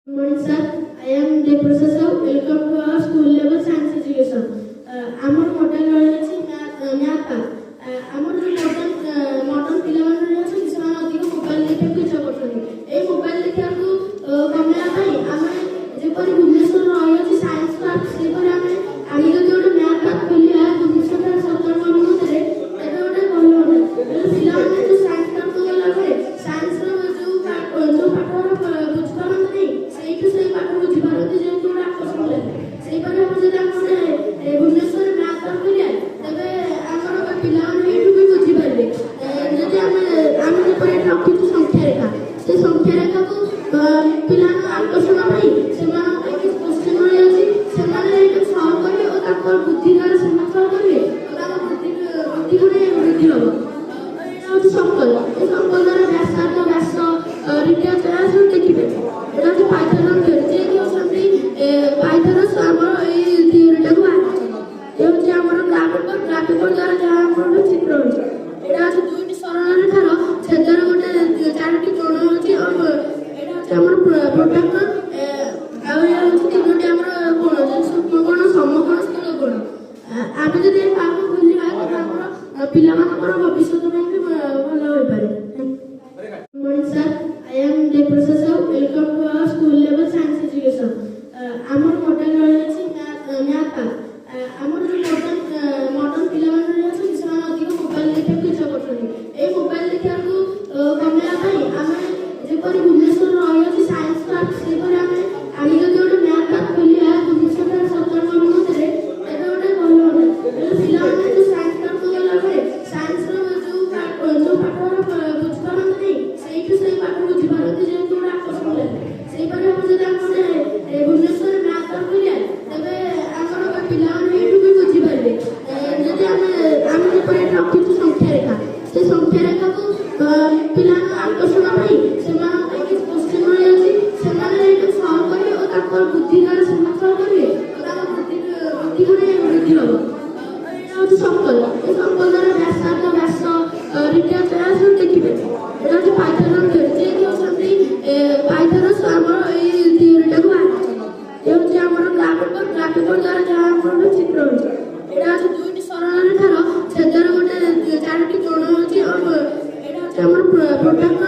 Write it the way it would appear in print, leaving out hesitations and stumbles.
Good morning, sir. I am the professor. Welcome to our school level science education. Our model ରହିଛି math path. ଆମର ଯୋଉ modern ପିଲାମାନେ ଅଛନ୍ତି ସେମାନେ ଅଧିକ ମୋବାଇଲ ଦେଖିବାକୁ ଇଚ୍ଛା କରୁଛନ୍ତି। এই ମୋବାଇଲ ଦେଖିବାକୁ କମେଇବା ପାଇଁ ଆମେ ଯେପରି ଭୁବନେଶ୍ୱର ରହିଛି ସାଇନ୍ସ ପାର୍କ ସେପରି ଆମେ ଯଦି ଗୋଟେ math path ଖୋଲିବା ଭୁବନେଶ୍ୱର 17 ମଧ୍ୟରେ ତେବେ ଗୋଟେ ଭଲ ହୁଅନ୍ତା। ପିଲାମାନେ ଯୋଉ ସାଇନ୍ସ ପାର୍କ ଗଲା ପରେ ସାଇନ୍ସର ଯୋଉ ପାଠର ବୁଝିପାରନ୍ତି ସେଇଠୁ ସେଇ ପାଠ ବୁଝିପାରନ୍ତି ଯେହେତୁ ଗୋଟେ ଆକର୍ଷଣ ଲାଗେ। ସେଇପରି ଆମେ ଯଦି ଆମେ ଭୁବନେଶ୍ୱରରେ math path ଖୋଲିବା ତେବେ ଆମର ପିଲାମାନେ ଏଇଠୁ ବି ବୁଝିପାରିବେ। ଯଦି ଆମେ ଯେପରି ରଖିଛୁ ସଂଖ୍ୟା ରେଖା ସେ ସଂଖ୍ୟା ରେଖାକୁ ପିଲାଙ୍କ ଆକର୍ଷଣ ପାଇଁ ସେମାନଙ୍କ ପାଇଁ କିଛି କୋଶ୍ଚିନ୍ ରହିଯାଉଛି ସେମାନେ ଏଇଟା ସଲ୍ଭ କରିବେ ଓ ତାଙ୍କର ବୁଦ୍ଧି ଦ୍ୱାରା ସେମାନେ ସଲ୍ଭ କରିବେ ଓ ତାଙ୍କ ବୁଦ୍ଧି ବୃଦ୍ଧି ହେବ। ଏଇଟା ହେଉଛି ସଙ୍କଲ। ଏ ସଙ୍କଲ ଦ୍ୱାରା ବ୍ୟାସ ରିଡିଆସ ସବୁ ଦେଖିବେ। ଏଇଟା ହେଉଛି ପାଇଥାଗୋରାସ ଥିଓରୀ। ଯିଏ କି ଅଛନ୍ତି ପାଇଥାଗୋରାସ ଆମର ଏଇ ଥିଓରୀଟାକୁ ଆଣିଛନ୍ତି। ଏ ହେଉଛି ଆମର ଗ୍ରାଫିକଲ ଦ୍ୱାରା ଯାହା ଆମର ଗୋଟେ ଚିତ୍ର ହେଉଛି। ଏଇଟା ହେଉଛି ଦୁଇଟି ସରଳ ରେଖାର ଛେଦର ଗୋଟେ ଚାରୋଟି କୋଣ ହେଉଛି ଏଇଟା ହେଉଛି ଆମର ପ୍ରୋଟ୍ରାକ୍ଟର ଆଉ ଏଇଟା ହେଉଛି ତିନୋଟି ଆମର କୋଣ ସୂକ୍ଷ୍ମ କୋଣ ସମକୋଣ ସ୍ଥୂଳ କୋଣ। ଆମେ ଯଦି ଏ ପାଠ ଖୋଲିବା ତେବେ ଆମର ପିଲାମାନଙ୍କର ଭବିଷ୍ୟତ ପାଇଁ ବି ଭଲ ହୋଇପାରେ। Good morning, sir. I am the professor. Welcome to our school level science education. ଆମର model ରହିଛି math path. ଆମର ଯୋଉ modern ପିଲାମାନେ ଅଛନ୍ତି ସେମାନେ ଅଧିକ ମୋବାଇଲ ଦେଖିବାକୁ ଇଚ୍ଛା କରୁଛନ୍ତି। এই ମୋବାଇଲ ଦେଖିବାକୁ କମେଇବା ପାଇଁ ଆମେ ଯେପରି ଭୁବନେଶ୍ୱର ରହିଛି ସାଇନ୍ସ ପାର୍କ ସେପରି ଆମେ ଯଦି ଗୋଟେ math path ଖୋଲିବା ଭୁବନେଶ୍ୱର 17 ମଧ୍ୟରେ ତେବେ ଗୋଟେ ଭଲ ହୁଅନ୍ତା। ପିଲାମାନେ ଯୋଉ ସାଇନ୍ସ ପାର୍କ ଗଲା ପରେ ସାଇନ୍ସର ଯୋଉ ପାଠର ବୁଝିପାରନ୍ତି ସେଇଠୁ ସେଇ ପାଠ ବୁଝିପାରନ୍ତି ଯେହେତୁ ଗୋଟେ ଆକର୍ଷଣ ଲାଗେ। ସେଇପରି ଆମେ ଯଦି ଆମେ ଭୁବନେଶ୍ୱରରେ math path ଖୋଲିବା ତେବେ ଆମର ପିଲାମାନେ ଏଇଠୁ ବି ବୁଝିପାରିବେ। ଯଦି ଆମେ ଯେପରି ରଖିଛୁ ସଂଖ୍ୟା ରେଖା ସେ ସଂଖ୍ୟା ରେଖାକୁ ପିଲାଙ୍କ ଆକର୍ଷଣ ପାଇଁ ସେମାନଙ୍କ ପାଇଁ କିଛି କୋଶ୍ଚିନ୍ ରହିଯାଉଛି ସେମାନେ ଏଇଟା ସଲ୍ଭ କରିବେ ଓ ତାଙ୍କର ବୁଦ୍ଧି ଦ୍ୱାରା ସେମାନେ ସଲ୍ଭ କରିବେ ଓ ତାଙ୍କ ବୁଦ୍ଧି ବୃଦ୍ଧି ହେବ। ଏଇଟା ହେଉଛି ସଙ୍କଲ। ଏ ସଙ୍କଲ ଦ୍ୱାରା ବ୍ୟାସ ରିଡିଆସ ସବୁ ଦେଖିବେ। ଏଇଟା ହେଉଛି ପାଇଥାଗୋରାସ ଥିଓରୀ। ଯିଏ କି ଅଛନ୍ତି ପାଇଥାଗୋରାସ ଆମର ଏଇ ଥିଓରୀଟାକୁ ଆଣିଛନ୍ତି। ଏ ହେଉଛି ଆମର ଗ୍ରାଫିକଲ ଦ୍ୱାରା ଯାହା ଆମର ଗୋଟେ ଚିତ୍ର ହେଉଛି। ଏଇଟା ହେଉଛି ଦୁଇଟି ସରଳ ରେଖାର ଛେଦର ଗୋଟେ ଚାରୋଟି କୋଣ ହେଉଛି ଏଇଟା ହେଉଛି ଆମର ପ୍ରୋଟ୍ରାକ୍ଟର